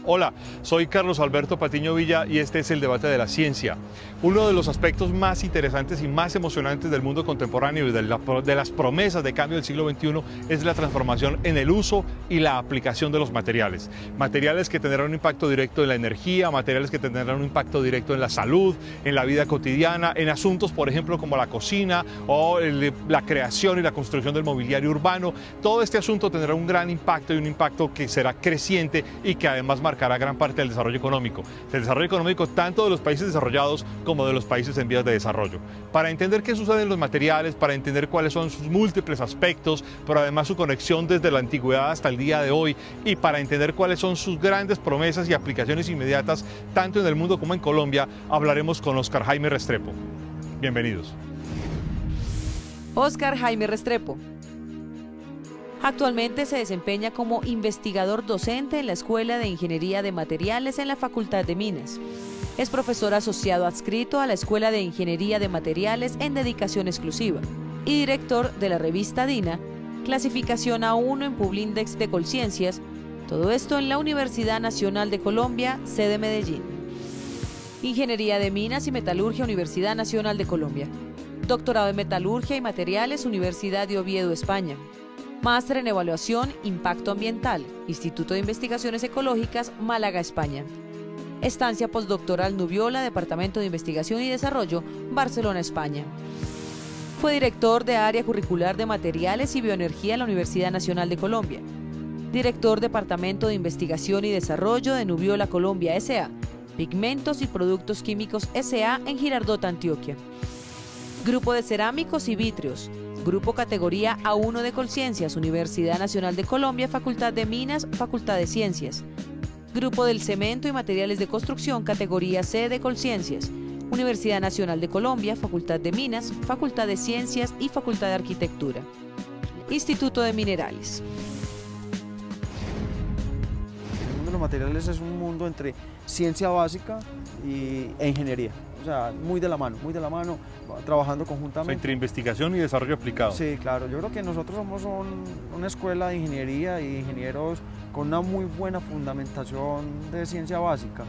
Hola, soy Carlos Alberto Patiño Villa y este es el debate de la ciencia. Uno de los aspectos más interesantes y más emocionantes del mundo contemporáneo y de las promesas de cambio del siglo XXI es la transformación en el uso y la aplicación de los materiales. Materiales que tendrán un impacto directo en la energía, materiales que tendrán un impacto directo en la salud, en la vida cotidiana, en asuntos, por ejemplo, como la cocina o la creación y la construcción del mobiliario urbano. Todo este asunto tendrá un gran impacto y un impacto que será creciente y que además marcará gran parte del desarrollo económico tanto de los países desarrollados como de los países en vías de desarrollo. Para entender qué sucede en los materiales, para entender cuáles son sus múltiples aspectos, pero además su conexión desde la antigüedad hasta el día de hoy, y para entender cuáles son sus grandes promesas y aplicaciones inmediatas, tanto en el mundo como en Colombia, hablaremos con Óscar Jaime Restrepo. Bienvenidos. Óscar Jaime Restrepo. Actualmente se desempeña como investigador docente en la Escuela de Ingeniería de Materiales en la Facultad de Minas. Es profesor asociado adscrito a la Escuela de Ingeniería de Materiales en dedicación exclusiva y director de la revista DINA, clasificación A1 en Publindex de Colciencias, todo esto en la Universidad Nacional de Colombia, sede Medellín. Ingeniería de Minas y Metalurgia, Universidad Nacional de Colombia. Doctorado en Metalurgia y Materiales, Universidad de Oviedo, España. Máster en Evaluación, Impacto Ambiental, Instituto de Investigaciones Ecológicas, Málaga, España. Estancia postdoctoral Nubiola, Departamento de Investigación y Desarrollo, Barcelona, España. Fue director de Área Curricular de Materiales y Bioenergía en la Universidad Nacional de Colombia. Director Departamento de Investigación y Desarrollo de Nubiola Colombia S.A., Pigmentos y Productos Químicos S.A. en Girardot, Antioquia. Grupo de Cerámicos y Vítreos, Grupo Categoría A1 de Colciencias, Universidad Nacional de Colombia, Facultad de Minas, Facultad de Ciencias. Grupo del Cemento y Materiales de Construcción, Categoría C de Colciencias, Universidad Nacional de Colombia, Facultad de Minas, Facultad de Ciencias y Facultad de Arquitectura. Instituto de Minerales. El mundo de los materiales es un mundo entre ciencia básica e ingeniería. O sea, muy de la mano, trabajando conjuntamente. O sea, entre investigación y desarrollo aplicado. Sí, claro. Yo creo que nosotros somos una escuela de ingeniería y ingenieros con una muy buena fundamentación de ciencia básica.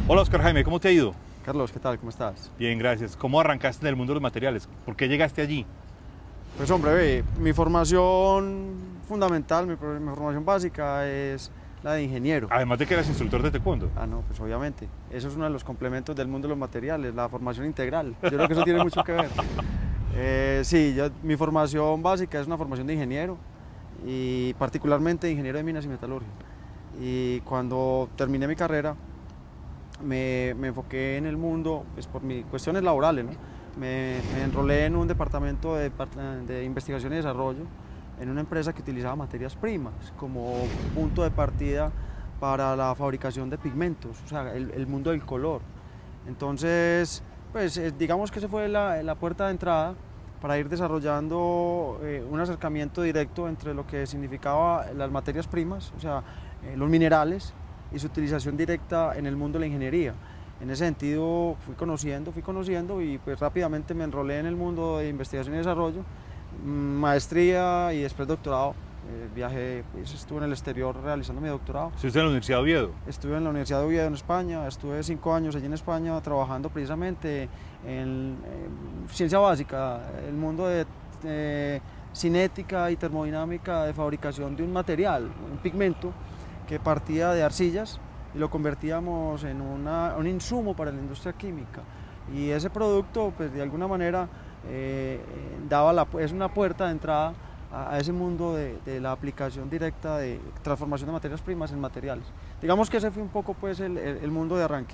Hola, Óscar Jaime, ¿cómo te ha ido? Carlos, ¿qué tal? ¿Cómo estás? Bien, gracias. ¿Cómo arrancaste en el mundo de los materiales? ¿Por qué llegaste allí? Pues hombre, mi formación fundamental, mi formación básica es la de ingeniero. Además de que eras instructor de taekwondo. Ah, no, pues obviamente. Eso es uno de los complementos del mundo de los materiales, la formación integral. Yo creo que eso tiene mucho que ver. Sí, mi formación básica es una formación de ingeniero y particularmente de ingeniero de minas y metalurgia. Y cuando terminé mi carrera me enfoqué en el mundo, pues por mis cuestiones laborales, ¿no? Me enrolé en un departamento de investigación y desarrollo en una empresa que utilizaba materias primas como punto de partida para la fabricación de pigmentos, o sea, el mundo del color. Entonces, pues digamos que esa fue la puerta de entrada para ir desarrollando un acercamiento directo entre lo que significaba las materias primas, o sea, los minerales, y su utilización directa en el mundo de la ingeniería. En ese sentido fui conociendo y pues rápidamente me enrolé en el mundo de investigación y desarrollo, maestría y después doctorado. Viajé, pues estuve en el exterior realizando mi doctorado. ¿Estuviste en la Universidad de Oviedo? Estuve en la Universidad de Oviedo en España, estuve 5 años allí en España trabajando precisamente en ciencia básica, el mundo de cinética y termodinámica de fabricación de un material, un pigmento que partía de arcillas y lo convertíamos en un insumo para la industria química. Y ese producto, pues de alguna manera, es una puerta de entrada a ese mundo de la aplicación directa de transformación de materias primas en materiales. Digamos que ese fue un poco pues el mundo de arranque.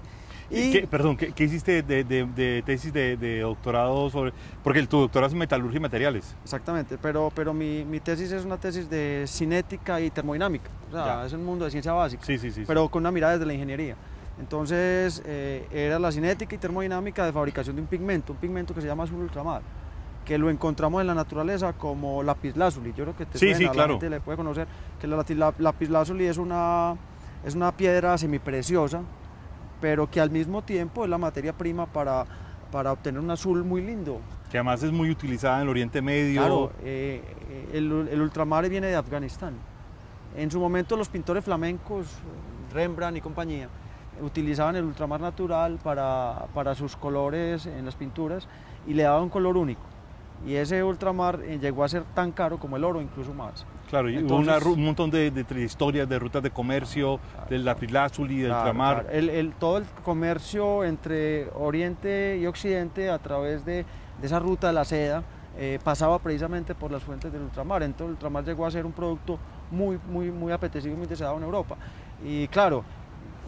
¿Qué hiciste de tesis de doctorado sobre...? Porque tu doctorado es en metalurgia y materiales. Exactamente, pero mi tesis es una tesis de cinética y termodinámica. O sea, es un mundo de ciencia básica, sí, pero con una mirada desde la ingeniería. Entonces, era la cinética y termodinámica de fabricación de un pigmento que se llama azul ultramar, que lo encontramos en la naturaleza como lapislázuli. Yo creo que te suena, claro. la gente le puede conocer que la lapislázuli es una es una piedra semipreciosa, pero que al mismo tiempo es la materia prima para obtener un azul muy lindo. Que además es muy utilizada en el Oriente Medio. Claro, el ultramar viene de Afganistán. En su momento los pintores flamencos, Rembrandt y compañía, utilizaban el ultramar natural para sus colores en las pinturas y le daban un color único. Y ese ultramar llegó a ser tan caro como el oro, incluso más. Claro, y entonces, hubo un montón de historias, de rutas de comercio, del lapislázuli, del ultramar. Claro. Todo el comercio entre Oriente y Occidente a través de esa ruta de la seda pasaba precisamente por las fuentes del ultramar. Entonces el ultramar llegó a ser un producto muy apetecido y muy deseado en Europa. Y claro,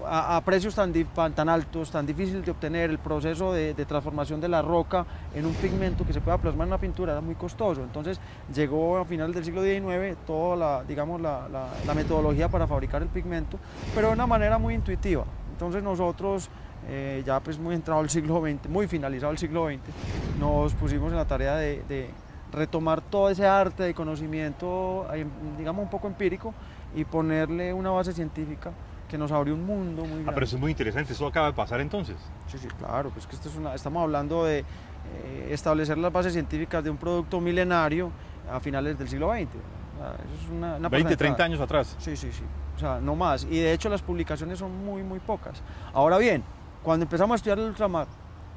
a precios tan altos, tan difíciles de obtener, el proceso de transformación de la roca en un pigmento que se pueda plasmar en una pintura era muy costoso. Entonces llegó a finales del siglo XIX toda la metodología para fabricar el pigmento, pero de una manera muy intuitiva. Entonces nosotros, ya pues muy entrado el siglo XX, muy finalizado el siglo XX, nos pusimos en la tarea de retomar todo ese arte de conocimiento, digamos un poco empírico, y ponerle una base científica que nos abrió un mundo muy grande. Pero eso es muy interesante, ¿eso acaba de pasar entonces? Sí, claro, pues que estamos hablando de establecer las bases científicas de un producto milenario a finales del siglo XX. Eso es una 20, 30 años atrás. Sí, o sea, no más. Y de hecho las publicaciones son muy pocas. Ahora bien, cuando empezamos a estudiar el ultramar,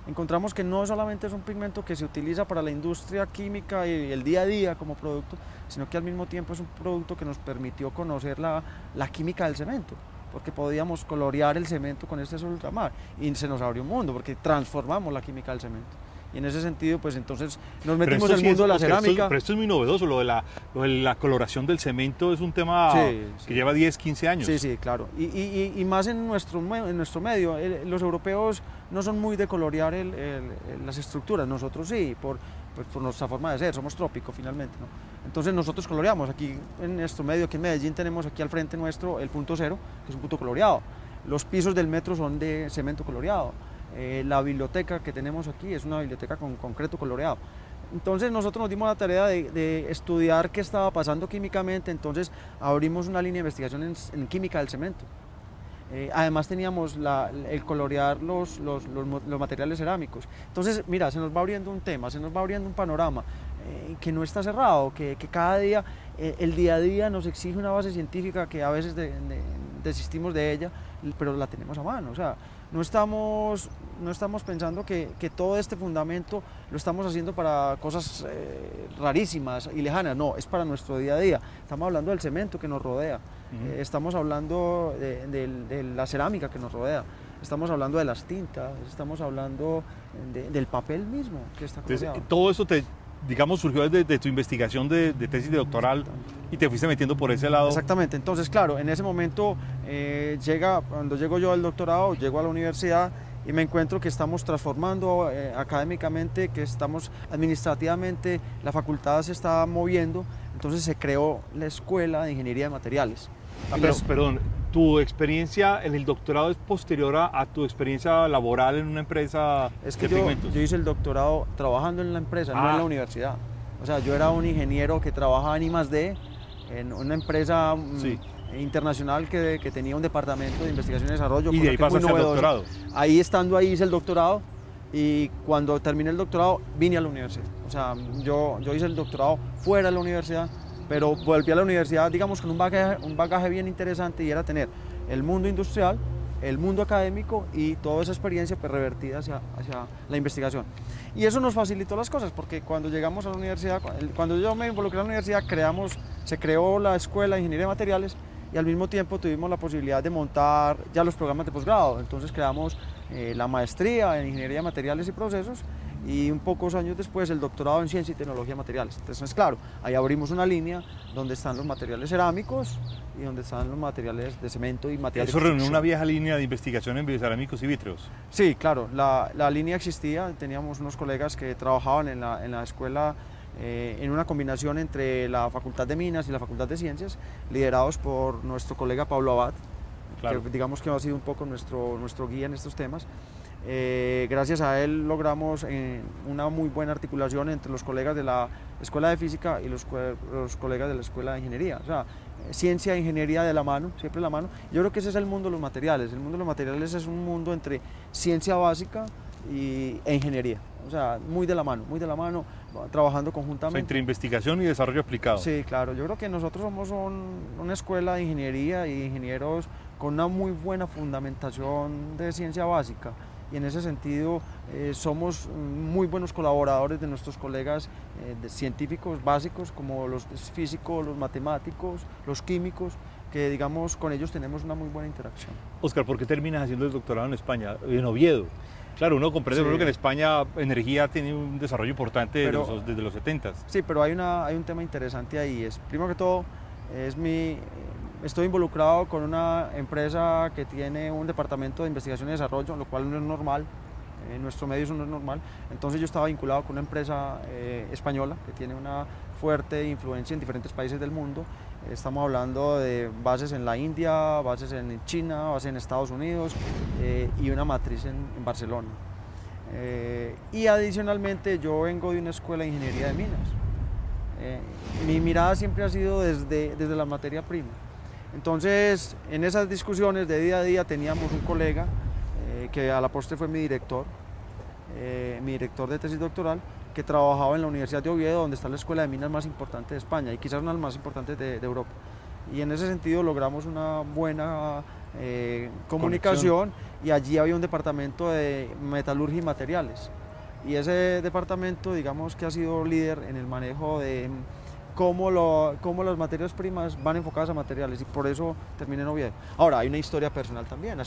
encontramos que no solamente es un pigmento que se utiliza para la industria química y el día a día como producto, sino que al mismo tiempo es un producto que nos permitió conocer la química del cemento, porque podíamos colorear el cemento con este ultramar y se nos abrió un mundo porque transformamos la química del cemento. Y en ese sentido, pues entonces nos metimos en el mundo de la cerámica. Pero esto es muy novedoso, lo de la coloración del cemento es un tema que lleva 10, 15 años. Sí, claro. Y más en nuestro medio, los europeos no son muy de colorear las estructuras, nosotros sí, por nuestra forma de ser, somos trópicos finalmente, ¿no? Entonces nosotros coloreamos, aquí en nuestro medio, aquí en Medellín tenemos aquí al frente nuestro el punto cero, que es un punto coloreado. Los pisos del metro son de cemento coloreado. La biblioteca que tenemos aquí es una biblioteca con concreto coloreado. Entonces nosotros nos dimos la tarea de estudiar qué estaba pasando químicamente, entonces abrimos una línea de investigación en química del cemento. Además teníamos el colorear los materiales cerámicos. Entonces, mira, se nos va abriendo un tema, se nos va abriendo un panorama que no está cerrado, que cada día, el día a día nos exige una base científica que a veces desistimos de ella, pero la tenemos a mano. O sea, no estamos pensando que todo este fundamento lo estamos haciendo para cosas rarísimas y lejanas, no, es para nuestro día a día. Estamos hablando del cemento que nos rodea, estamos hablando de la cerámica que nos rodea, estamos hablando de las tintas, estamos hablando del papel mismo que está coloreado. Entonces, todo eso digamos, surgió desde tu investigación de tesis de doctoral y te fuiste metiendo por ese lado. Exactamente, entonces claro, en ese momento cuando llego yo al doctorado, llego a la universidad y me encuentro que estamos transformando académicamente, que estamos administrativamente, la facultad se está moviendo, entonces se creó la Escuela de Ingeniería de Materiales. Perdón, ¿tu experiencia en el doctorado es posterior a tu experiencia laboral en una empresa de pigmentos? Yo hice el doctorado trabajando en la empresa, no en la universidad. O sea, yo era un ingeniero que trabajaba en I+D, en una empresa internacional que tenía un departamento de investigación y desarrollo. Y de ahí pasaste al doctorado. Ahí hice el doctorado y cuando terminé el doctorado vine a la universidad. O sea, yo hice el doctorado fuera de la universidad, pero volví a la universidad, digamos, con un bagaje bien interesante, y era tener el mundo industrial, el mundo académico y toda esa experiencia pues, revertida hacia la investigación. Y eso nos facilitó las cosas, porque cuando llegamos a la universidad, cuando yo me involucré en la universidad, se creó la Escuela de Ingeniería de Materiales, y al mismo tiempo tuvimos la posibilidad de montar ya los programas de posgrado. Entonces creamos la maestría en Ingeniería de Materiales y Procesos, y un pocos años después el doctorado en Ciencia y Tecnología de Materiales. Entonces, claro, ahí abrimos una línea donde están los materiales cerámicos y donde están los materiales de cemento y materiales. ¿Eso reunió una vieja línea de investigación en biocerámicos y vitreos? Sí, claro, la línea existía, teníamos unos colegas que trabajaban en la escuela en una combinación entre la Facultad de Minas y la Facultad de Ciencias, liderados por nuestro colega Pablo Abad, claro, que digamos que ha sido un poco nuestro guía en estos temas. Gracias a él logramos una muy buena articulación entre los colegas de la Escuela de Física y los colegas de la Escuela de Ingeniería. O sea, ciencia e ingeniería de la mano, siempre de la mano. Yo creo que ese es el mundo de los materiales. El mundo de los materiales es un mundo entre ciencia básica e ingeniería. O sea, muy de la mano, trabajando conjuntamente. O sea, entre investigación y desarrollo aplicado. Sí, claro. Yo creo que nosotros somos una escuela de ingeniería y ingenieros con una muy buena fundamentación de ciencia básica. Y en ese sentido somos muy buenos colaboradores de nuestros colegas científicos básicos, como los físicos, los matemáticos, los químicos, que digamos con ellos tenemos una muy buena interacción. Óscar, ¿por qué terminas haciendo el doctorado en España, en Oviedo? Claro, uno comprende que en España energía tiene un desarrollo importante desde los 70s. Sí, pero hay un tema interesante ahí. Primero que todo, estoy involucrado con una empresa que tiene un departamento de investigación y desarrollo, lo cual no es normal, en nuestro medio eso no es normal. Entonces yo estaba vinculado con una empresa española que tiene una fuerte influencia en diferentes países del mundo. Estamos hablando de bases en la India, bases en China, bases en Estados Unidos y una matriz en Barcelona. Y adicionalmente yo vengo de una escuela de ingeniería de minas. Mi mirada siempre ha sido desde la materia prima. Entonces, en esas discusiones de día a día teníamos un colega que a la postre fue mi director de tesis doctoral, que trabajaba en la Universidad de Oviedo, donde está la escuela de minas más importante de España y quizás una de las más importantes de Europa. Y en ese sentido logramos una buena comunicación y allí había un departamento de metalurgia y materiales. Y ese departamento, digamos que ha sido líder en el manejo de cómo las materias primas van enfocadas a materiales y por eso terminé en Oviedo. Ahora, hay una historia personal también.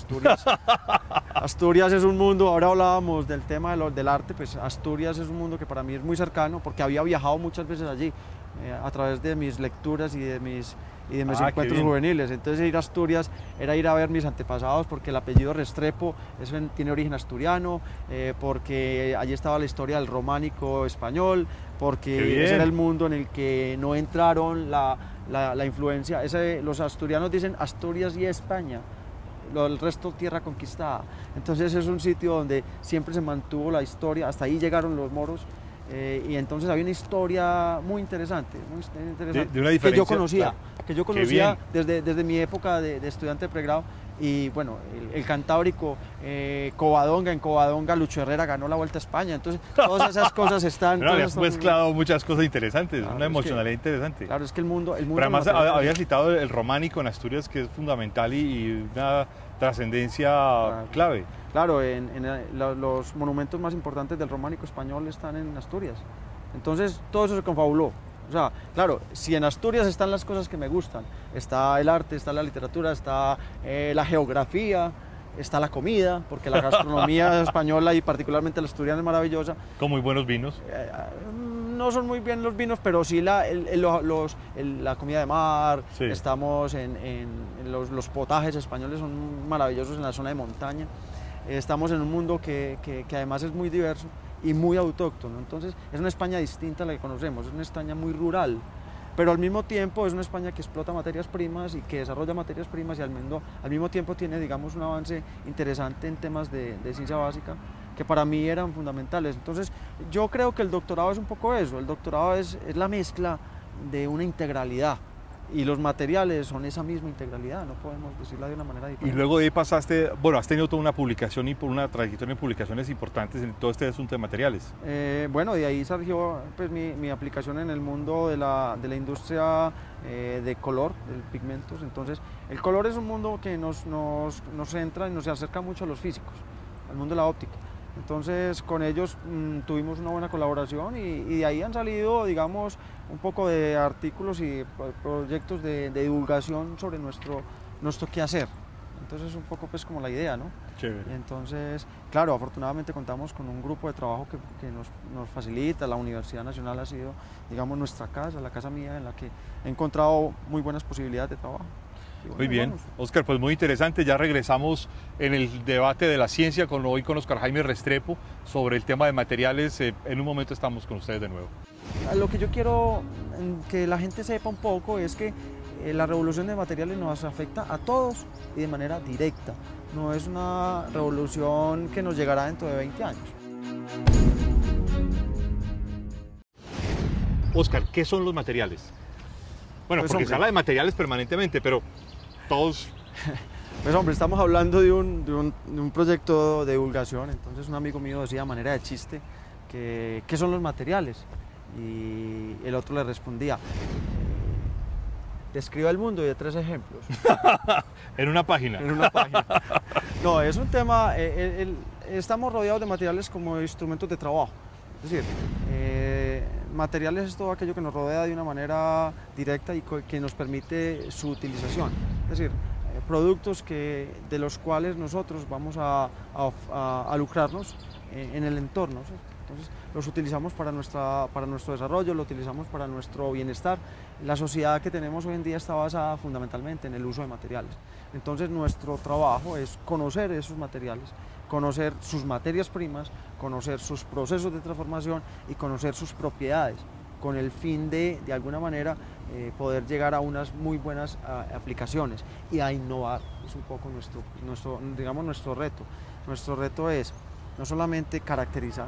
Asturias es un mundo, ahora hablábamos del tema del arte, pues Asturias es un mundo que para mí es muy cercano porque había viajado muchas veces allí a través de mis lecturas y de mis encuentros juveniles. Entonces ir a Asturias era ir a ver mis antepasados porque el apellido Restrepo tiene origen asturiano, porque allí estaba la historia del románico español, porque ese era el mundo en el que no entraron la influencia. Los asturianos dicen Asturias y España, el resto tierra conquistada. Entonces es un sitio donde siempre se mantuvo la historia, hasta ahí llegaron los moros. Y entonces había una historia muy interesante de una diferencia, que yo conocía desde mi época de estudiante de pregrado. Y bueno, el Cantábrico, Covadonga, en Covadonga Lucho Herrera ganó la Vuelta a España, entonces todas esas cosas están... No, habías mezclado muchas cosas interesantes, claro, una emocionalidad interesante. Claro, es que el mundo pero además había citado el románico en Asturias, que es fundamental y una trascendencia clave. Claro, los monumentos más importantes del románico español están en Asturias, entonces todo eso se confabuló. O sea, claro, si en Asturias están las cosas que me gustan, está el arte, está la literatura, está la geografía, está la comida, porque la gastronomía española y particularmente la asturiana es maravillosa. Con muy buenos vinos. No son muy bien los vinos, pero sí la comida de mar, sí. Estamos los potajes españoles son maravillosos en la zona de montaña. Estamos en un mundo que además es muy diverso y muy autóctono, entonces es una España distinta a la que conocemos, es una España muy rural, pero al mismo tiempo es una España que explota materias primas y que desarrolla materias primas y al mismo tiempo tiene, digamos, un avance interesante en temas de ciencia básica que para mí eran fundamentales. Entonces yo creo que el doctorado es un poco eso, el doctorado es la mezcla de una integralidad. Y los materiales son esa misma integralidad, no podemos decirla de una manera diferente. Y luego de ahí pasaste, bueno, has tenido toda una publicación y una trayectoria en publicaciones importantes en todo este asunto de materiales. Bueno, de ahí surgió pues, mi aplicación en el mundo de la industria de color, de pigmentos. Entonces, el color es un mundo que nos entra y nos acerca mucho a los físicos, al mundo de la óptica. Entonces con ellos tuvimos una buena colaboración y de ahí han salido, digamos, un poco de artículos y proyectos de divulgación sobre nuestro quehacer. Entonces es un poco pues como la idea, ¿no? Chévere. Y entonces, claro, afortunadamente contamos con un grupo de trabajo que nos facilita. La Universidad Nacional ha sido, digamos, nuestra casa, la casa mía en la que he encontrado muy buenas posibilidades de trabajo. Bueno, muy bien, Óscar, pues muy interesante. Ya regresamos en el debate de la ciencia hoy con Óscar Jaime Restrepo sobre el tema de materiales. En un momento estamos con ustedes de nuevo. Lo que yo quiero que la gente sepa un poco es que la revolución de materiales nos afecta a todos y de manera directa. No es una revolución que nos llegará dentro de 20 años. Oscar, ¿qué son los materiales? Bueno, Pues, porque hombre, se habla de materiales permanentemente, pero todos... Pues hombre, estamos hablando de un proyecto de divulgación, entonces un amigo mío decía a manera de chiste que ¿qué son los materiales? Y el otro le respondía, describa el mundo y de 3 ejemplos. en una página. En una página. No, es un tema, estamos rodeados de materiales como instrumentos de trabajo, es decir, materiales es todo aquello que nos rodea de una manera directa y que nos permite su utilización, es decir, productos de los cuales nosotros vamos a lucrarnos en el entorno, ¿sí? Entonces los utilizamos para nuestro desarrollo, lo utilizamos para nuestro bienestar. La sociedad que tenemos hoy en día está basada fundamentalmente en el uso de materiales. Entonces nuestro trabajo es conocer esos materiales, conocer sus materias primas, conocer sus procesos de transformación y conocer sus propiedades, con el fin de alguna manera, poder llegar a unas muy buenas aplicaciones y a innovar. Es un poco nuestro reto. Nuestro reto es no solamente caracterizar,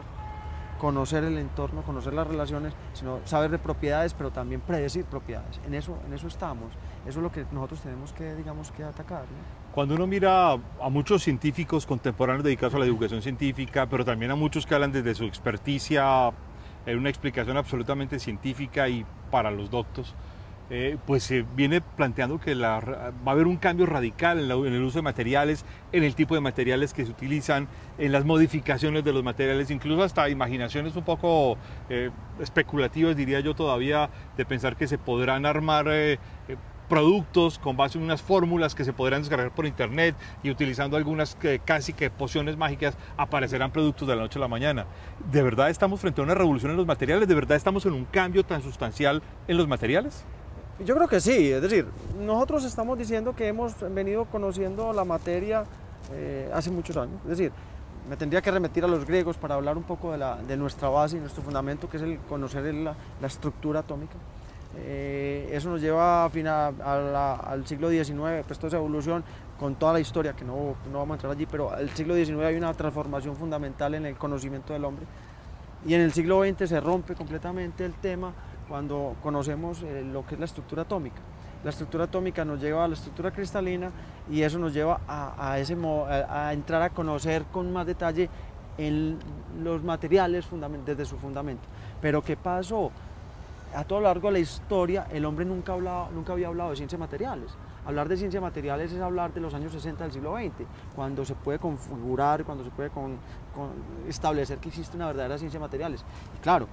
conocer el entorno, conocer las relaciones, sino saber de propiedades, pero también predecir propiedades. En eso estamos. Eso es lo que nosotros tenemos que atacar, ¿no? Cuando uno mira a muchos científicos contemporáneos dedicados a la divulgación científica, pero también a muchos que hablan desde su experticia en una explicación absolutamente científica y para los doctos, pues se viene planteando que va a haber un cambio radical en el uso de materiales, en el tipo de materiales que se utilizan, en las modificaciones de los materiales, incluso hasta imaginaciones un poco especulativas, diría yo todavía, de pensar que se podrán armar productos con base en unas fórmulas que se podrán descargar por internet y utilizando algunas casi que pociones mágicas aparecerán productos de la noche a la mañana. ¿De verdad estamos frente a una revolución en los materiales? ¿De verdad estamos en un cambio tan sustancial en los materiales? Yo creo que sí, es decir, nosotros estamos diciendo que hemos venido conociendo la materia hace muchos años, es decir, me tendría que remitir a los griegos para hablar un poco de nuestra base y nuestro fundamento, que es el conocer la estructura atómica. Eso nos lleva al siglo XIX, pues toda esa evolución con toda la historia, que no vamos a entrar allí, pero al siglo XIX hay una transformación fundamental en el conocimiento del hombre, y en el siglo XX se rompe completamente el tema cuando conocemos lo que es la estructura atómica. La estructura atómica nos lleva a la estructura cristalina y eso nos lleva a entrar a conocer con más detalle en los materiales desde su fundamento. Pero ¿qué pasó? A todo lo largo de la historia el hombre nunca había hablado de ciencias materiales. Hablar de ciencias materiales es hablar de los años 60 del siglo XX, cuando se puede configurar, cuando se puede establecer que existe una verdadera ciencia de materiales. Y claro,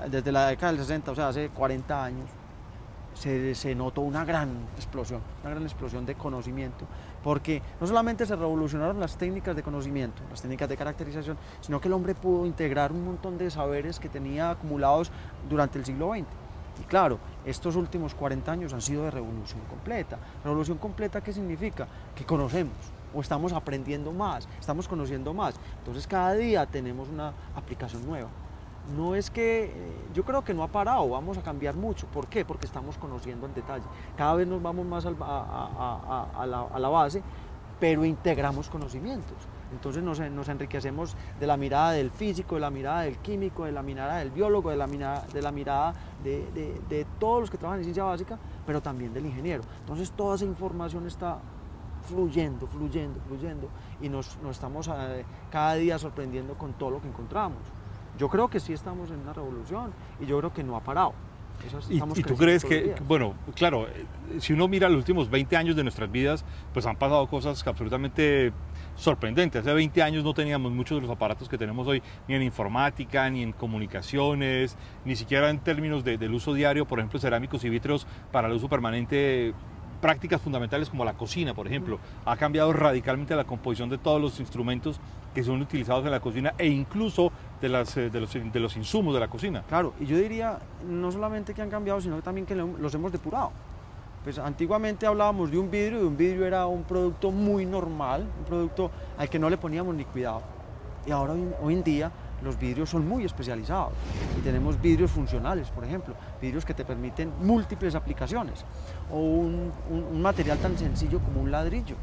desde la década del 60, o sea, hace 40 años, se notó una gran explosión de conocimiento, porque no solamente se revolucionaron las técnicas de conocimiento, las técnicas de caracterización, sino que el hombre pudo integrar un montón de saberes que tenía acumulados durante el siglo XX. Y claro, estos últimos 40 años han sido de revolución completa. ¿Revolución completa qué significa? Que conocemos, o estamos aprendiendo más, estamos conociendo más. Entonces cada día tenemos una aplicación nueva. No es que, yo creo que no ha parado, vamos a cambiar mucho. ¿Por qué? Porque estamos conociendo en detalle. Cada vez nos vamos más a la base, pero integramos conocimientos. Entonces nos enriquecemos de la mirada del físico, de la mirada del químico, de la mirada del biólogo, de la mirada de todos los que trabajan en ciencia básica, pero también del ingeniero. Entonces toda esa información está fluyendo y nos estamos cada día sorprendiendo con todo lo que encontramos. Yo creo que sí estamos en una revolución y yo creo que no ha parado. ¿Y tú crees que, bueno, claro, si uno mira los últimos 20 años de nuestras vidas, pues han pasado cosas absolutamente sorprendentes? Hace 20 años no teníamos muchos de los aparatos que tenemos hoy, ni en informática, ni en comunicaciones, ni siquiera en términos del uso diario, por ejemplo, cerámicos y vítreos para el uso permanente. Prácticas fundamentales como la cocina, por ejemplo, ha cambiado radicalmente la composición de todos los instrumentos que son utilizados en la cocina e incluso de los insumos de la cocina. Claro, y yo diría no solamente que han cambiado, sino también que los hemos depurado. Pues antiguamente hablábamos de un vidrio, y un vidrio era un producto muy normal, un producto al que no le poníamos ni cuidado. Y ahora hoy en día los vidrios son muy especializados y tenemos vidrios funcionales, por ejemplo, vidrios que te permiten múltiples aplicaciones, o un material tan sencillo como un ladrillo.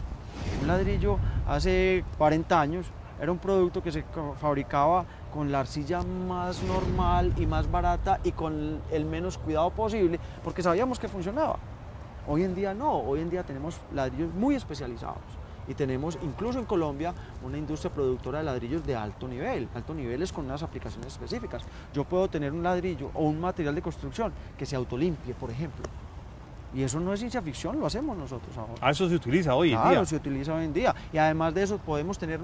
Un ladrillo hace 40 años era un producto que se fabricaba con la arcilla más normal y más barata y con el menos cuidado posible, porque sabíamos que funcionaba. Hoy en día no, hoy en día tenemos ladrillos muy especializados y tenemos incluso en Colombia una industria productora de ladrillos de alto nivel es con unas aplicaciones específicas. Yo puedo tener un ladrillo o un material de construcción que se autolimpie, por ejemplo. Y eso no es ciencia ficción, lo hacemos nosotros ahora. Ah, eso se utiliza hoy en día. Claro, se utiliza hoy en día. Y además de eso podemos tener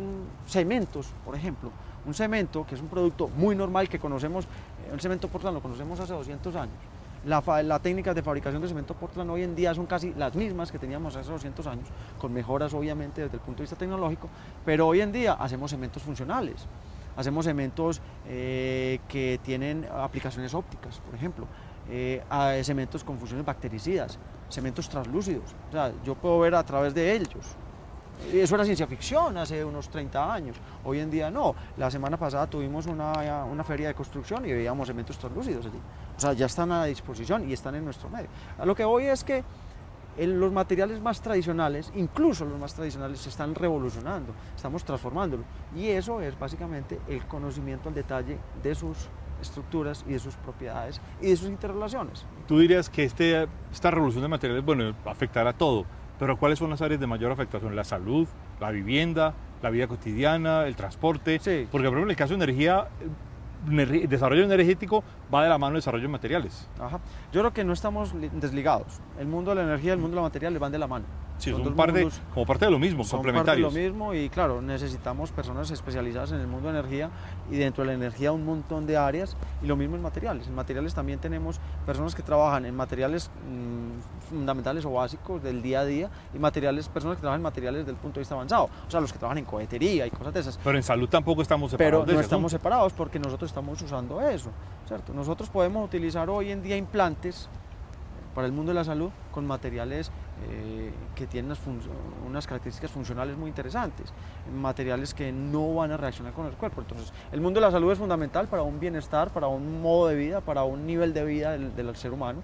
cementos, por ejemplo. Un cemento, que es un producto muy normal que conocemos, el cemento Portland lo conocemos hace 200 años. Las técnicas de fabricación de cemento Portland hoy en día son casi las mismas que teníamos hace 200 años, con mejoras obviamente desde el punto de vista tecnológico, pero hoy en día hacemos cementos funcionales. Hacemos cementos que tienen aplicaciones ópticas, por ejemplo. Cementos con funciones bactericidas, cementos translúcidos, o sea, yo puedo ver a través de ellos. Eso era ciencia ficción hace unos 30 años, hoy en día no. La semana pasada tuvimos una feria de construcción y veíamos cementos translúcidos allí. O sea, ya están a disposición y están en nuestro medio. A lo que voy es que los materiales más tradicionales, incluso los más tradicionales, se están revolucionando, estamos transformándolos. Y eso es básicamente el conocimiento al detalle de sus estructuras y de sus propiedades y de sus interrelaciones. Tú dirías que esta revolución de materiales, bueno, afectará a todo, pero ¿cuáles son las áreas de mayor afectación? La salud, la vivienda, la vida cotidiana, el transporte. Sí. Porque, por ejemplo, en el caso de energía, desarrollo energético va de la mano del desarrollo de materiales. Ajá. Yo creo que no estamos desligados. El mundo de la energía y el mundo de los materiales van de la mano. Sí, son como parte de lo mismo, son complementarios. Parte de lo mismo y claro, necesitamos personas especializadas en el mundo de energía y dentro de la energía un montón de áreas y lo mismo en materiales. En materiales también tenemos personas que trabajan en materiales fundamentales o básicos del día a día y personas que trabajan en materiales desde el punto de vista avanzado, o sea, los que trabajan en cohetería y cosas de esas. Pero en salud tampoco estamos separados. Pero no estamos separados porque nosotros estamos usando eso, ¿cierto? Nosotros podemos utilizar hoy en día implantes para el mundo de la salud con materiales que tienen unas características funcionales muy interesantes, materiales que no van a reaccionar con el cuerpo. Entonces, el mundo de la salud es fundamental para un bienestar, para un modo de vida, para un nivel de vida del ser humano,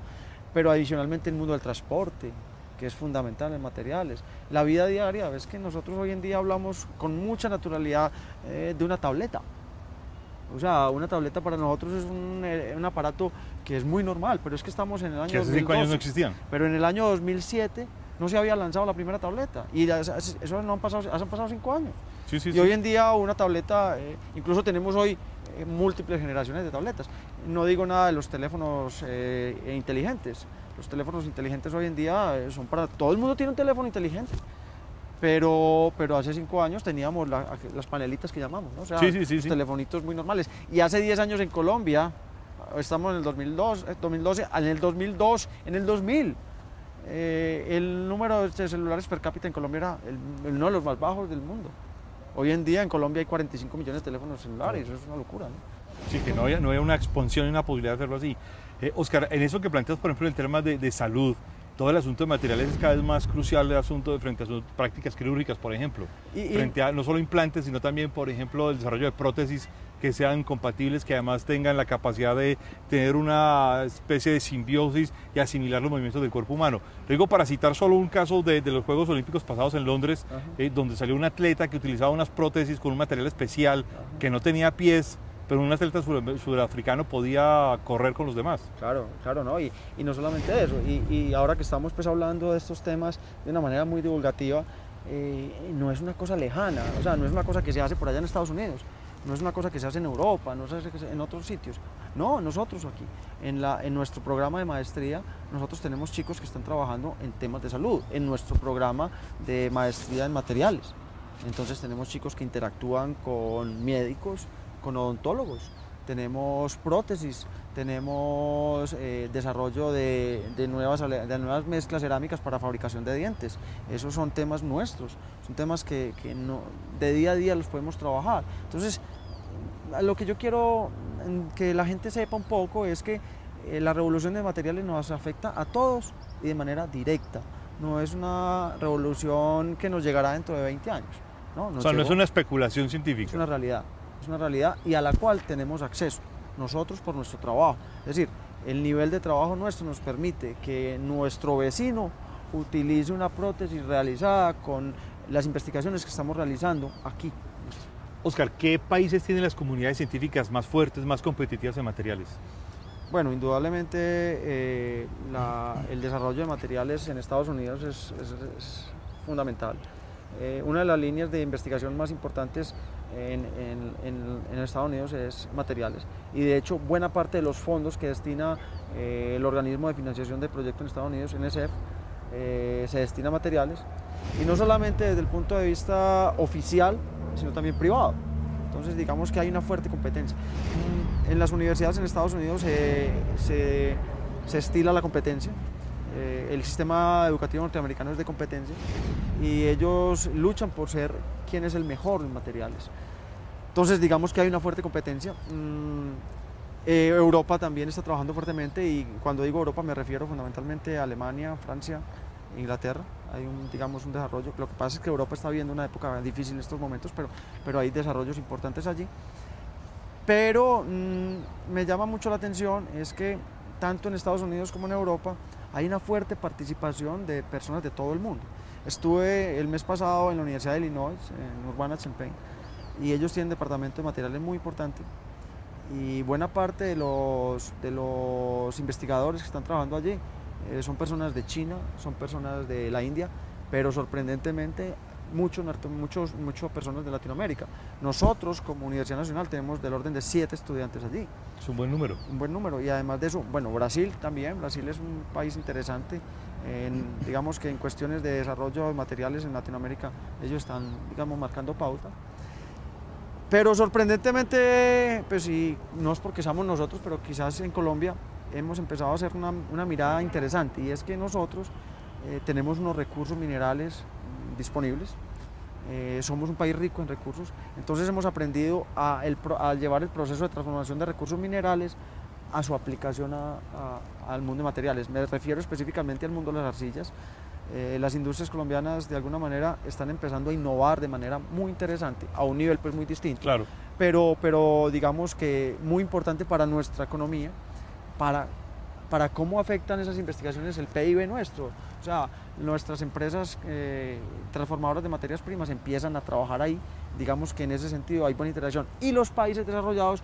pero adicionalmente el mundo del transporte, que es fundamental en materiales. La vida diaria, ves que nosotros hoy en día hablamos con mucha naturalidad de una tableta. O sea, una tableta para nosotros es un aparato que es muy normal, pero es que estamos en el año 2012. Hace 5 años no existían. Pero en el año 2007 no se había lanzado la primera tableta y eso no han pasado 5 años. Sí, sí, y sí. hoy en día una tableta, incluso tenemos hoy múltiples generaciones de tabletas. No digo nada de los teléfonos inteligentes. Los teléfonos inteligentes hoy en día son para... Todo el mundo tiene un teléfono inteligente. Pero hace 5 años teníamos las panelitas que llamamos, ¿no? O sea, los telefonitos muy normales. Y hace 10 años en Colombia, estamos en el 2012, en el 2000, el número de celulares per cápita en Colombia era uno de los más bajos del mundo. Hoy en día en Colombia hay 45 millones de teléfonos celulares, eso es una locura, ¿no? Sí, que no haya una expansión y una posibilidad de hacerlo así. Oscar, en eso que planteas, por ejemplo, en temas de salud, todo el asunto de materiales es cada vez más crucial el asunto frente a sus prácticas quirúrgicas, por ejemplo. Frente a no solo implantes, sino también, por ejemplo, el desarrollo de prótesis que sean compatibles, que además tengan la capacidad de tener una especie de simbiosis y asimilar los movimientos del cuerpo humano. Lo digo para citar solo un caso de los Juegos Olímpicos pasados en Londres, donde salió un atleta que utilizaba unas prótesis con un material especial que no tenía pies, pero un atleta sudafricano podía correr con los demás. Claro, claro, ¿no? Y no solamente eso, y ahora que estamos pues hablando de estos temas de una manera muy divulgativa, no es una cosa lejana, o sea, no es una cosa que se hace por allá en Estados Unidos, no es una cosa que se hace en Europa, no se hace en otros sitios. No, nosotros aquí, en nuestro programa de maestría, nosotros tenemos chicos que están trabajando en temas de salud, en nuestro programa de maestría en materiales. Entonces tenemos chicos que interactúan con médicos, con odontólogos, tenemos prótesis, tenemos desarrollo de nuevas mezclas cerámicas para fabricación de dientes. Esos son temas nuestros, son temas que no, de día a día los podemos trabajar. Entonces, lo que yo quiero que la gente sepa un poco es que la revolución de materiales nos afecta a todos y de manera directa. No es una revolución que nos llegará dentro de 20 años. No, o sea, no es una especulación científica. Es una realidad. es una realidad y a la cual tenemos acceso nosotros por nuestro trabajo. Es decir, el nivel de trabajo nuestro nos permite que nuestro vecino utilice una prótesis realizada con las investigaciones que estamos realizando aquí. Oscar, ¿qué países tienen las comunidades científicas más fuertes, más competitivas en materiales? Bueno, indudablemente el desarrollo de materiales en Estados Unidos es fundamental. Una de las líneas de investigación más importantes en Estados Unidos es materiales, y de hecho buena parte de los fondos que destina el organismo de financiación de proyectos en Estados Unidos, NSF, se destina a materiales, y no solamente desde el punto de vista oficial, sino también privado. Entonces digamos que hay una fuerte competencia. En las universidades en Estados Unidos se estila la competencia. El sistema educativo norteamericano es de competencia y ellos luchan por ser quién es el mejor en materiales. Entonces digamos que hay una fuerte competencia. Europa también está trabajando fuertemente, y cuando digo Europa me refiero fundamentalmente a Alemania, Francia, Inglaterra. Hay un desarrollo. Lo que pasa es que Europa está viviendo una época difícil en estos momentos, pero hay desarrollos importantes allí. Pero me llama mucho la atención es que tanto en Estados Unidos como en Europa hay una fuerte participación de personas de todo el mundo. Estuve el mes pasado en la Universidad de Illinois, en Urbana-Champaign, y ellos tienen un departamento de materiales muy importante, y buena parte de los investigadores que están trabajando allí son personas de China, son personas de la India, pero sorprendentemente muchas personas de Latinoamérica. Nosotros como Universidad Nacional tenemos del orden de 7 estudiantes allí. Es un buen número. Un buen número, y además de eso, bueno, Brasil también. Brasil es un país interesante, digamos que en cuestiones de desarrollo de materiales en Latinoamérica ellos están, digamos, marcando pauta. Pero sorprendentemente, pues sí, no es porque seamos nosotros, pero quizás en Colombia hemos empezado a hacer una mirada interesante, y es que nosotros tenemos unos recursos minerales disponibles, somos un país rico en recursos, entonces hemos aprendido a llevar el proceso de transformación de recursos minerales a su aplicación al mundo de materiales. Me refiero específicamente al mundo de las arcillas. Las industrias colombianas de alguna manera están empezando a innovar de manera muy interesante, a un nivel pues muy distinto, claro, pero digamos que muy importante para nuestra economía, para cómo afectan esas investigaciones el PIB nuestro. O sea, nuestras empresas transformadoras de materias primas empiezan a trabajar ahí. Digamos que en ese sentido hay buena interacción, y los países desarrollados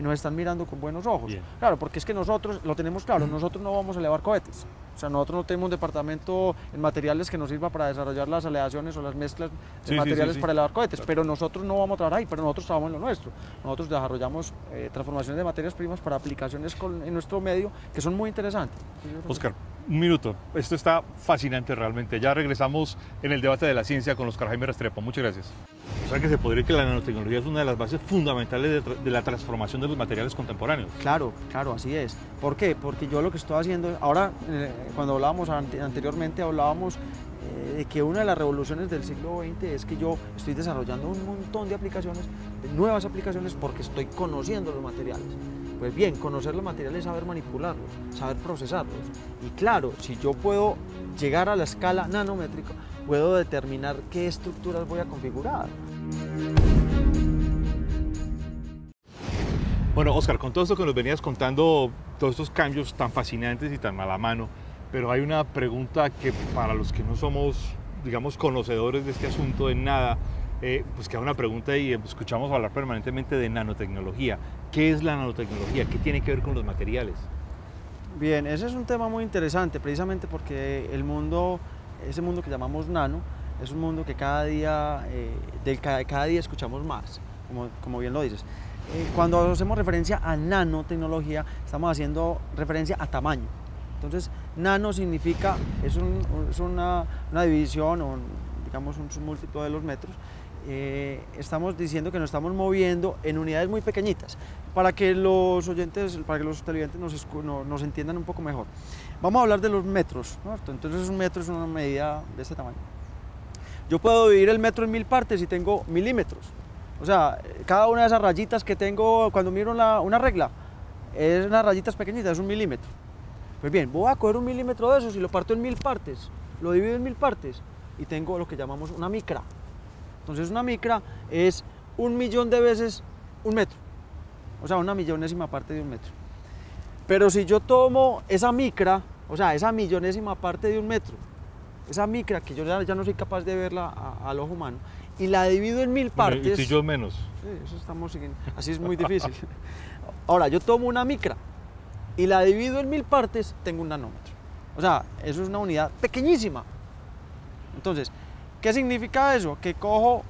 nos están mirando con buenos ojos. Bien. Claro, porque es que nosotros lo tenemos claro, nosotros no vamos a elevar cohetes. O sea, nosotros no tenemos un departamento en materiales que nos sirva para desarrollar las aleaciones o las mezclas de materiales para elevar cohetes, claro. Pero nosotros no vamos a trabajar ahí, pero nosotros trabajamos en lo nuestro. Nosotros desarrollamos transformaciones de materias primas para aplicaciones en nuestro medio que son muy interesantes. Oscar, un minuto. Esto está fascinante realmente. Ya regresamos en el debate de la ciencia con Oscar Jaime Restrepo. Muchas gracias. O sea que se podría decir que la nanotecnología es una de las bases fundamentales de la transformación de los materiales contemporáneos. Claro, claro, así es. ¿Por qué? Porque yo lo que estoy haciendo, ahora cuando hablábamos anteriormente, hablábamos de que una de las revoluciones del siglo XX es que yo estoy desarrollando un montón de aplicaciones, de nuevas aplicaciones, porque estoy conociendo los materiales. Pues bien, conocer los materiales es saber manipularlos, saber procesarlos. Y claro, si yo puedo llegar a la escala nanométrica, puedo determinar qué estructuras voy a configurar. Bueno, Oscar, con todo esto que nos venías contando, todos estos cambios tan fascinantes y tan a la mano, pero hay una pregunta que para los que no somos, digamos, conocedores de este asunto de nada, pues queda una pregunta, y escuchamos hablar permanentemente de nanotecnología. ¿Qué es la nanotecnología? ¿Qué tiene que ver con los materiales? Bien, ese es un tema muy interesante, precisamente porque ese mundo que llamamos nano, es un mundo que cada día escuchamos más, como bien lo dices. Cuando hacemos referencia a nanotecnología, estamos haciendo referencia a tamaño. Entonces, nano significa, es una división, o digamos un múltiplo de los metros. Estamos diciendo que nos estamos moviendo en unidades muy pequeñitas, para que los televidentes nos entiendan un poco mejor. Vamos a hablar de los metros, ¿no? Entonces un metro es una medida de este tamaño. Yo puedo dividir el metro en 1000 partes y tengo milímetros. O sea, cada una de esas rayitas que tengo cuando miro una regla, es unas rayitas pequeñitas, es un milímetro. Pues bien, voy a coger un milímetro de esos y lo parto en 1000 partes, lo divido en 1000 partes y tengo lo que llamamos una micra. Entonces una micra es 1.000.000 de veces un metro, o sea, una millonésima parte de un metro. Pero si yo tomo esa micra, o sea, esa millonésima parte de un metro, esa micra que yo ya no soy capaz de verla al ojo humano, y la divido en 1000 partes. Bueno, y si yo menos. Sí, eso estamos siguiendo. Así es muy difícil. Ahora, yo tomo una micra y la divido en 1000 partes, tengo un nanómetro. O sea, eso es una unidad pequeñísima. Entonces, ¿qué significa eso? Que cojo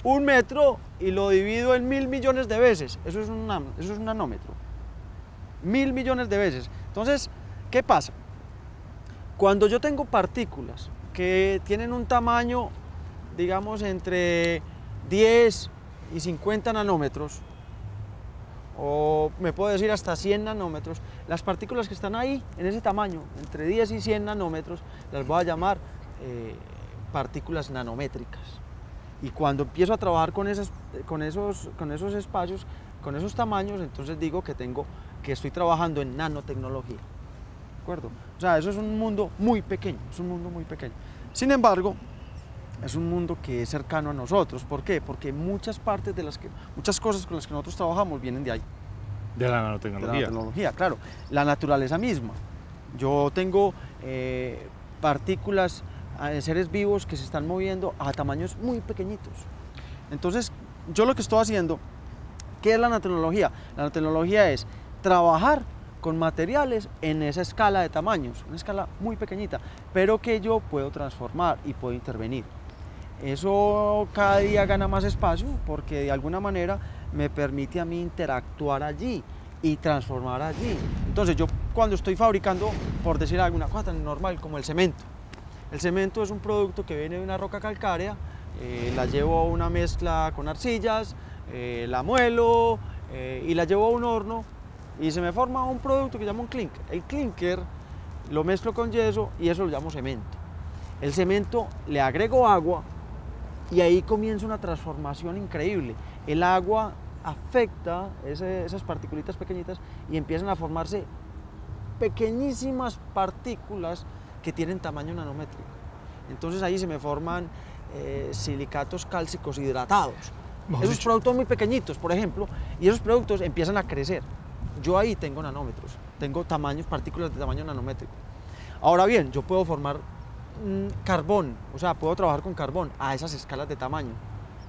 un metro y lo divido en 1000 millones de veces. Eso es un nanómetro. 1000 millones de veces. Entonces, ¿qué pasa? Cuando yo tengo partículas que tienen un tamaño, digamos, entre 10 y 50 nanómetros, o me puedo decir hasta 100 nanómetros, las partículas que están ahí, en ese tamaño, entre 10 y 100 nanómetros, las voy a llamar partículas nanométricas. Y cuando empiezo a trabajar con esos espacios, con esos tamaños, entonces digo que estoy trabajando en nanotecnología. ¿De acuerdo? O sea, eso es un mundo muy pequeño, es un mundo muy pequeño. Sin embargo, es un mundo que es cercano a nosotros. ¿Por qué? Porque muchas cosas con las que nosotros trabajamos vienen de ahí. De la nanotecnología. De la tecnología, claro. La naturaleza misma. Yo tengo partículas, seres vivos que se están moviendo a tamaños muy pequeñitos. Entonces, yo lo que estoy haciendo, ¿qué es la nanotecnología? La nanotecnología es trabajar con materiales en esa escala de tamaños, una escala muy pequeñita, pero que yo puedo transformar y puedo intervenir. Eso cada día gana más espacio porque de alguna manera me permite a mí interactuar allí y transformar allí. Entonces yo cuando estoy fabricando, por decir alguna cosa tan normal como el cemento es un producto que viene de una roca calcárea, la llevo a una mezcla con arcillas, la muelo y la llevo a un horno y se me forma un producto que llamo un clinker. El clinker lo mezclo con yeso y eso lo llamo cemento. El cemento le agrego agua y ahí comienza una transformación increíble. El agua afecta esas partículitas pequeñitas y empiezan a formarse pequeñísimas partículas que tienen tamaño nanométrico. Entonces ahí se me forman silicatos cálcicos hidratados. Esos productos muy pequeñitos, por ejemplo, y esos productos empiezan a crecer. Yo ahí tengo nanómetros, tengo partículas de tamaño nanométrico. Ahora bien, yo puedo formar carbón, o sea, puedo trabajar con carbón a esas escalas de tamaño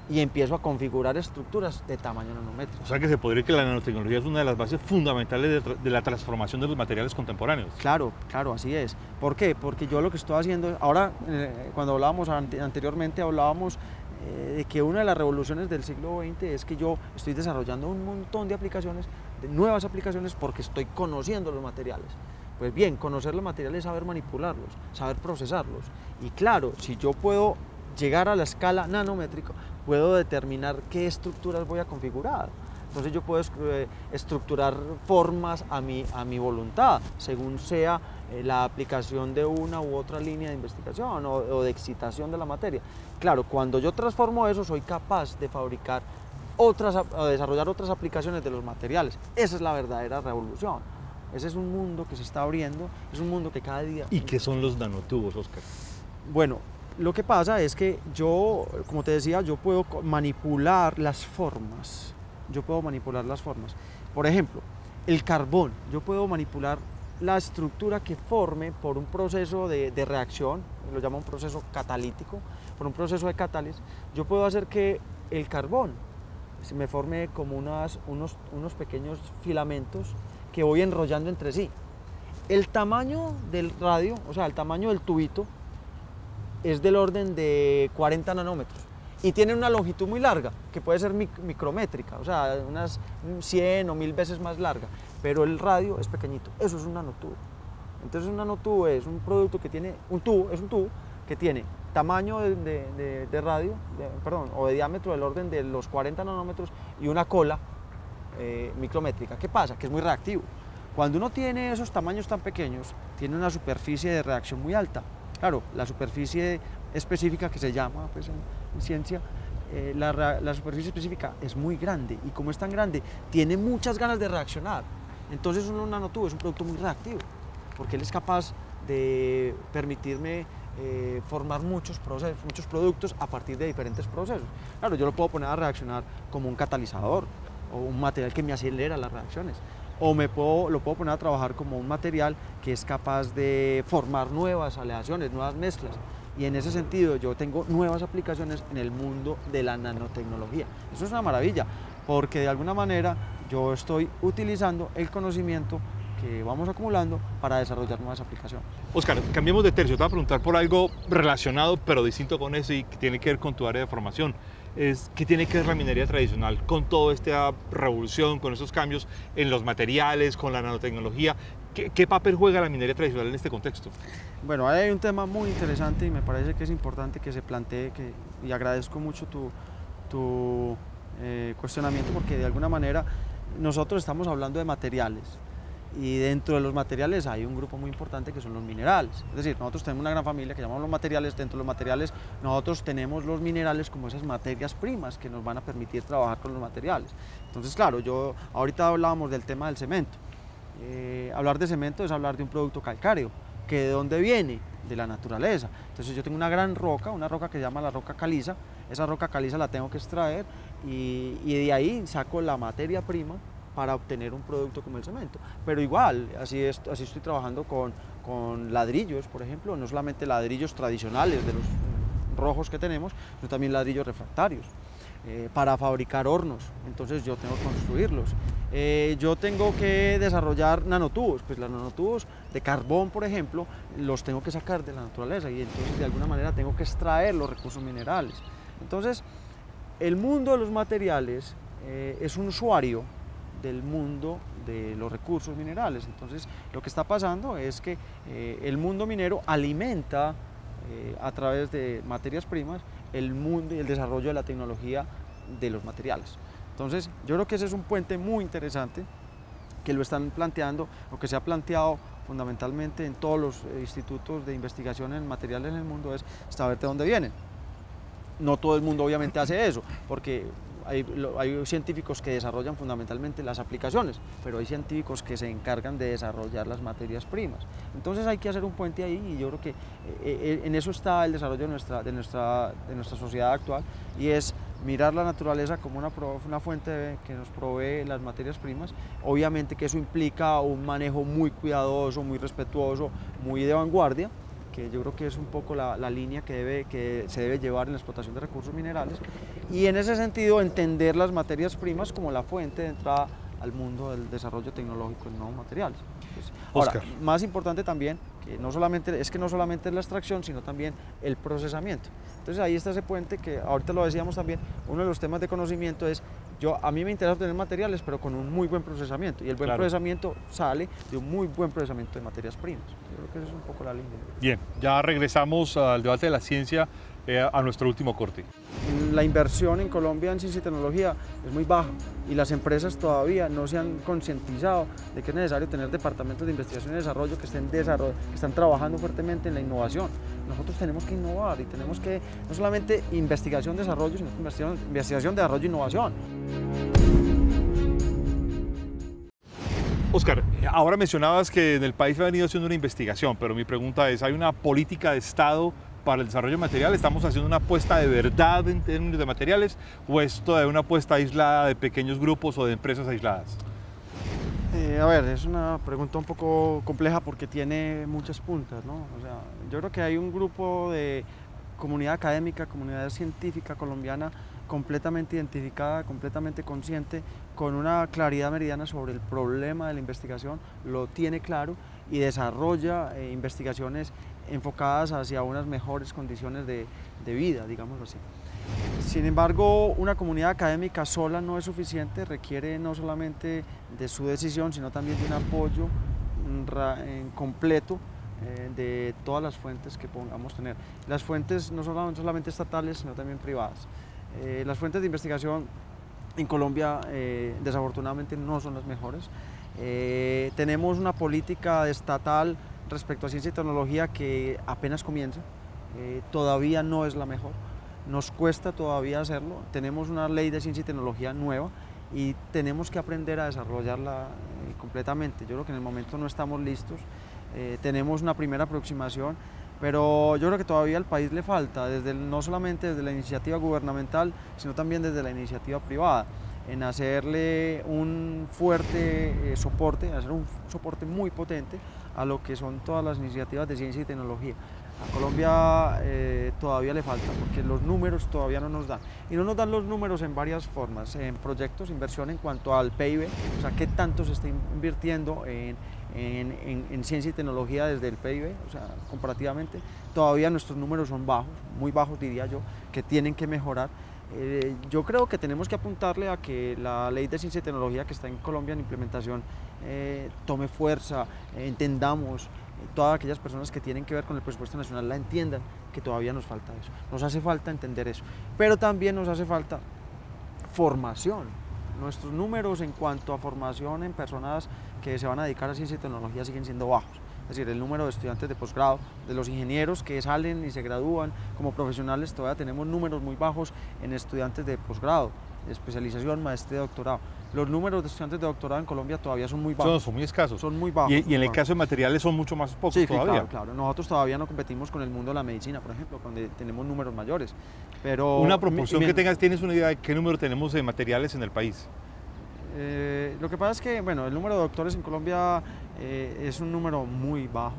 y empiezo a configurar estructuras de tamaño nanométrico. O sea que se podría decir que la nanotecnología es una de las bases fundamentales de la transformación de los materiales contemporáneos. Claro, claro, así es. ¿Por qué? Porque yo lo que estoy haciendo, ahora cuando hablábamos anteriormente, hablábamos de que una de las revoluciones del siglo XX es que yo estoy desarrollando un montón de aplicaciones, de nuevas aplicaciones, porque estoy conociendo los materiales. Pues bien, conocer los materiales es saber manipularlos, saber procesarlos. Y claro, si yo puedo llegar a la escala nanométrica, puedo determinar qué estructuras voy a configurar. Entonces yo puedo estructurar formas a mi voluntad, según sea la aplicación de una u otra línea de investigación o de excitación de la materia. Claro, cuando yo transformo eso, soy capaz de fabricar o desarrollar otras aplicaciones de los materiales. Esa es la verdadera revolución. Ese es un mundo que se está abriendo, es un mundo que cada día... ¿Y qué son los nanotubos, Oscar? Bueno, lo que pasa es que yo, como te decía, yo puedo manipular las formas. Por ejemplo, el carbón, yo puedo manipular la estructura que forme por un proceso de reacción, lo llamo un proceso catalítico, por un proceso de catálisis. Yo puedo hacer que el carbón se me forme como unos pequeños filamentos que voy enrollando entre sí. El tamaño del radio, o sea, el tamaño del tubito, es del orden de 40 nanómetros y tiene una longitud muy larga, que puede ser micrométrica, o sea, unas 100 o 1000 veces más larga, pero el radio es pequeñito, eso es un nanotubo. Entonces un nanotubo es un producto que tiene, un tubo que tiene tamaño de radio, o de diámetro del orden de los 40 nanómetros y una cola micrométrica. ¿Qué pasa? Que es muy reactivo. Cuando uno tiene esos tamaños tan pequeños, tiene una superficie de reacción muy alta. Claro, la superficie específica que se llama pues, en ciencia, la superficie específica es muy grande y como es tan grande, tiene muchas ganas de reaccionar. Entonces un nanotubo es un producto muy reactivo, porque él es capaz de permitirme formar muchos productos a partir de diferentes procesos. Claro, yo lo puedo poner a reaccionar como un catalizador, o un material que me acelera las reacciones. O lo puedo poner a trabajar como un material que es capaz de formar nuevas aleaciones, nuevas mezclas. Y en ese sentido yo tengo nuevas aplicaciones en el mundo de la nanotecnología. Eso es una maravilla, porque de alguna manera yo estoy utilizando el conocimiento que vamos acumulando para desarrollar nuevas aplicaciones. Óscar, cambiemos de tercio. Te voy a preguntar por algo relacionado pero distinto con eso y que tiene que ver con tu área de formación. ¿Qué tiene que ver la minería tradicional con toda esta revolución, con estos cambios en los materiales, con la nanotecnología? ¿Qué papel juega la minería tradicional en este contexto? Bueno, hay un tema muy interesante y me parece que es importante que se plantee, y agradezco mucho tu cuestionamiento, porque de alguna manera nosotros estamos hablando de materiales y dentro de los materiales hay un grupo muy importante que son los minerales. Es decir, nosotros tenemos una gran familia que llamamos los materiales. Dentro de los materiales nosotros tenemos los minerales como esas materias primas que nos van a permitir trabajar con los materiales. Entonces, claro, ahorita hablábamos del tema del cemento. Hablar de cemento es hablar de un producto calcáreo, que ¿de dónde viene? De la naturaleza. Entonces yo tengo una gran roca, una roca que se llama la roca caliza. Esa roca caliza la tengo que extraer y de ahí saco la materia prima para obtener un producto como el cemento. Pero igual, así estoy trabajando con ladrillos, por ejemplo, no solamente ladrillos tradicionales de los rojos que tenemos, sino también ladrillos refractarios. Para fabricar hornos, entonces yo tengo que construirlos. Yo tengo que desarrollar nanotubos, pues los nanotubos de carbón, por ejemplo, los tengo que sacar de la naturaleza y entonces de alguna manera tengo que extraer los recursos minerales. Entonces, el mundo de los materiales es un usuario del mundo de los recursos minerales. Entonces, lo que está pasando es que el mundo minero alimenta a través de materias primas el mundo y el desarrollo de la tecnología de los materiales. Entonces, yo creo que ese es un puente muy interesante que lo están planteando, o que se ha planteado fundamentalmente en todos los institutos de investigación en materiales en el mundo, es saber de dónde vienen. No todo el mundo obviamente hace eso, porque hay científicos que desarrollan fundamentalmente las aplicaciones, pero hay científicos que se encargan de desarrollar las materias primas. Entonces hay que hacer un puente ahí y yo creo que en eso está el desarrollo de nuestra sociedad actual, y es mirar la naturaleza como una fuente que nos provee las materias primas. Obviamente que eso implica un manejo muy cuidadoso, muy respetuoso, muy de vanguardia, que yo creo que es un poco la línea que se debe llevar en la explotación de recursos minerales, y en ese sentido entender las materias primas como la fuente de entrada al mundo del desarrollo tecnológico en nuevos materiales. Pues, ahora, más importante también, que no solamente es la extracción, sino también el procesamiento. Entonces ahí está ese puente que ahorita lo decíamos también, uno de los temas de conocimiento es, a mí me interesa obtener materiales, pero con un muy buen procesamiento, y el buen procesamiento sale de un muy buen procesamiento de materias primas. Yo creo que esa es un poco la línea. Bien, ya regresamos al debate de la ciencia, a nuestro último corte. La inversión en Colombia en ciencia y tecnología es muy baja, y las empresas todavía no se han concientizado de que es necesario tener departamentos de investigación y desarrollo que están trabajando fuertemente en la innovación. Nosotros tenemos que innovar y tenemos que, no solamente investigación, desarrollo, sino investigación, desarrollo e innovación. Óscar, ahora mencionabas que en el país ha venido haciendo una investigación, pero mi pregunta es, ¿hay una política de Estado para el desarrollo de materiales? ¿Estamos haciendo una apuesta de verdad en términos de materiales, o es todavía una apuesta aislada de pequeños grupos o de empresas aisladas? A ver, es una pregunta un poco compleja porque tiene muchas puntas, ¿no? O sea, yo creo que hay un grupo de comunidad académica, comunidad científica colombiana completamente identificada, completamente consciente, con una claridad meridiana sobre el problema de la investigación, lo tiene claro y desarrolla investigaciones enfocadas hacia unas mejores condiciones de vida, digámoslo así. Sin embargo, una comunidad académica sola no es suficiente, requiere no solamente de su decisión, sino también de un apoyo completo de todas las fuentes que podamos tener. Las fuentes no solamente estatales, sino también privadas. Las fuentes de investigación en Colombia desafortunadamente no son las mejores. Tenemos una política estatal respecto a ciencia y tecnología que apenas comienza, todavía no es la mejor. Nos cuesta todavía hacerlo, tenemos una ley de ciencia y tecnología nueva y tenemos que aprender a desarrollarla completamente. Yo creo que en el momento no estamos listos, tenemos una primera aproximación, pero yo creo que todavía al país le falta, no solamente desde la iniciativa gubernamental, sino también desde la iniciativa privada. en hacerle un fuerte soporte, hacer un soporte muy potente a lo que son todas las iniciativas de ciencia y tecnología. A Colombia todavía le falta, porque los números todavía no nos dan. Y no nos dan los números en varias formas, en proyectos, inversión en cuanto al PIB, o sea, qué tanto se está invirtiendo en ciencia y tecnología desde el PIB, o sea, comparativamente. Todavía nuestros números son bajos, muy bajos diría yo, que tienen que mejorar. Yo creo que tenemos que apuntarle a que la ley de ciencia y tecnología que está en Colombia en implementación tome fuerza, entendamos, todas aquellas personas que tienen que ver con el presupuesto nacional la entiendan, que todavía nos falta eso, nos hace falta entender eso, pero también nos hace falta formación. Nuestros números en cuanto a formación en personas que se van a dedicar a ciencia y tecnología siguen siendo bajos. Es decir, el número de estudiantes de posgrado, de los ingenieros que salen y se gradúan como profesionales, todavía tenemos números muy bajos en estudiantes de posgrado, de especialización, maestría, doctorado. Los números de estudiantes de doctorado en Colombia todavía son muy bajos. Son muy escasos. Son muy bajos. Y en el caso de materiales son mucho más pocos sí, todavía. Claro, claro. Nosotros todavía no competimos con el mundo de la medicina, por ejemplo, donde tenemos números mayores. Pero una proporción que tengas, ¿tienes una idea de qué número tenemos de materiales en el país? Lo que pasa es que, bueno, el número de doctores en Colombia es un número muy bajo.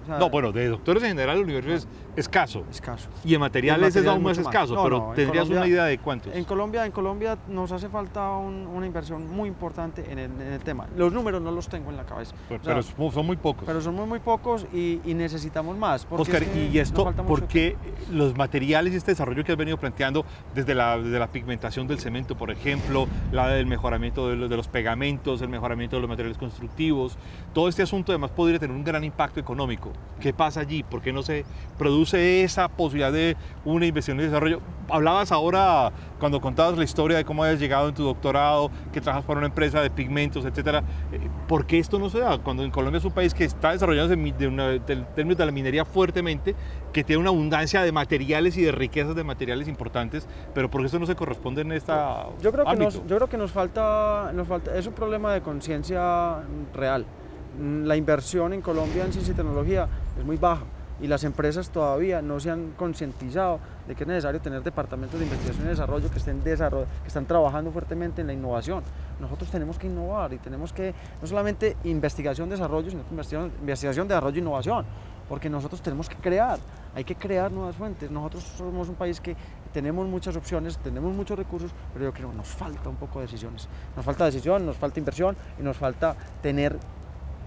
O sea, no, bueno, de doctores en general el universo es escaso. Escaso. Y en materiales es aún más escaso, no, pero no, ¿tendrías Colombia, una idea de cuántos? En Colombia nos hace falta una inversión muy importante en el tema. Los números no los tengo en la cabeza. Pero son muy pocos. Pero son muy pocos y necesitamos más. Oscar, ¿y esto por qué los materiales y este desarrollo que has venido planteando desde la pigmentación del cemento, por ejemplo, el mejoramiento de los pegamentos, el mejoramiento de los materiales constructivos, todo este asunto además podría tener un gran impacto económico? ¿Qué pasa allí? ¿Por qué no se produce esa posibilidad de una inversión y desarrollo? Hablabas ahora, cuando contabas la historia de cómo habías llegado en tu doctorado, que trabajas para una empresa de pigmentos, etcétera. ¿Por qué esto no se da? Cuando en Colombia es un país que está desarrollándose en términos de la minería fuertemente, que tiene una abundancia de materiales y de riquezas de materiales importantes, pero ¿por qué esto no se corresponde en esta yo creo que nos falta, es un problema de conciencia real. La inversión en Colombia en ciencia y tecnología es muy baja y las empresas todavía no se han concientizado de que es necesario tener departamentos de investigación y desarrollo que están trabajando fuertemente en la innovación. Nosotros tenemos que innovar y tenemos que, no solamente investigación, desarrollo, sino investigación, desarrollo e innovación, porque nosotros tenemos que crear, hay que crear nuevas fuentes. Nosotros somos un país que tenemos muchas opciones, tenemos muchos recursos, pero yo creo que nos falta un poco de decisiones. Nos falta decisión, nos falta inversión y nos falta tener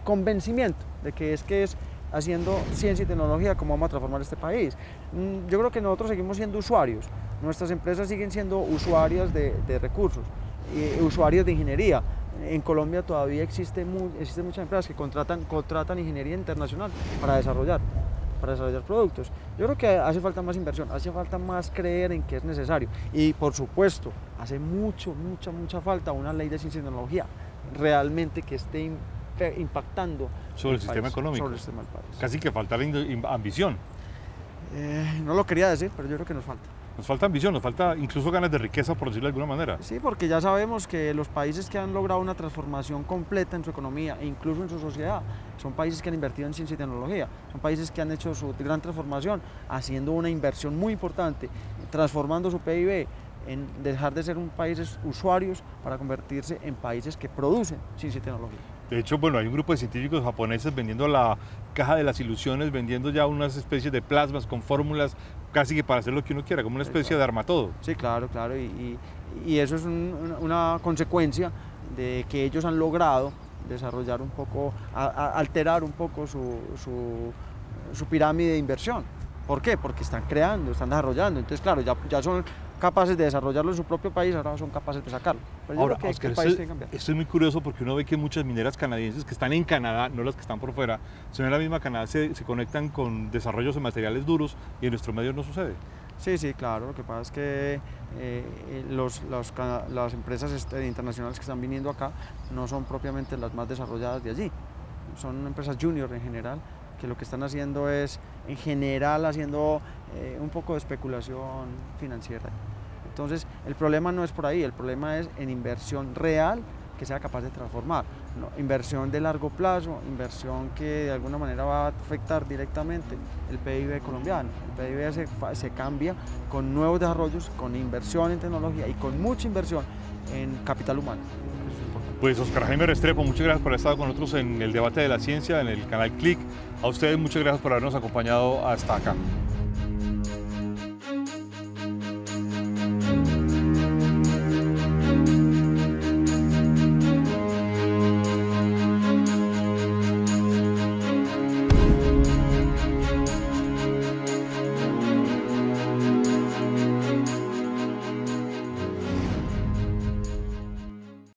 convencimiento de que es haciendo ciencia y tecnología como vamos a transformar este país. Yo creo que nosotros seguimos siendo usuarios, nuestras empresas siguen siendo usuarias de recursos, usuarias de ingeniería. En Colombia todavía existen muchas empresas que contratan ingeniería internacional para desarrollar productos. Yo creo que hace falta más inversión, hace falta más creer en que es necesario. Y por supuesto, hace mucha falta una ley de ciencia y tecnología realmente que esté impactando sobre el sistema económico. Sobre el sistema del país. Casi que falta la ambición. No lo quería decir, pero yo creo que nos falta. Nos falta ambición, nos falta incluso ganas de riqueza, por decirlo de alguna manera. Sí, porque ya sabemos que los países que han logrado una transformación completa en su economía e incluso en su sociedad son países que han invertido en ciencia y tecnología, son países que han hecho su gran transformación haciendo una inversión muy importante, transformando su PIB en dejar de ser un países usuarios para convertirse en países que producen ciencia y tecnología. De hecho, bueno, hay un grupo de científicos japoneses vendiendo la caja de las ilusiones, vendiendo ya unas especies de plasmas con fórmulas casi que para hacer lo que uno quiera, como una especie de armatodo. Sí, claro, y eso es una consecuencia de que ellos han logrado desarrollar un poco, alterar un poco su pirámide de inversión. ¿Por qué? Porque están creando, están desarrollando, entonces claro, ya son capaces de desarrollarlo en su propio país, ahora son capaces de sacarlo. Pero ahora, yo creo que Oscar, esto es muy curioso porque uno ve que muchas mineras canadienses que están en Canadá, no las que están por fuera, son en la misma Canadá, se conectan con desarrollos de materiales duros y en nuestro medio no sucede. Sí, claro, lo que pasa es que las empresas internacionales que están viniendo acá no son propiamente las más desarrolladas de allí, son empresas junior en general, que lo que están haciendo es, en general, haciendo un poco de especulación financiera. Entonces, el problema no es por ahí, el problema es en inversión real que sea capaz de transformar, ¿no? Inversión de largo plazo, inversión que de alguna manera va a afectar directamente el PIB colombiano. El PIB se cambia con nuevos desarrollos, con inversión en tecnología y con mucha inversión en capital humano. Pues Oscar Jaime Restrepo, muchas gracias por haber estado con nosotros en el debate de la ciencia, en el canal CLIC. A ustedes muchas gracias por habernos acompañado hasta acá.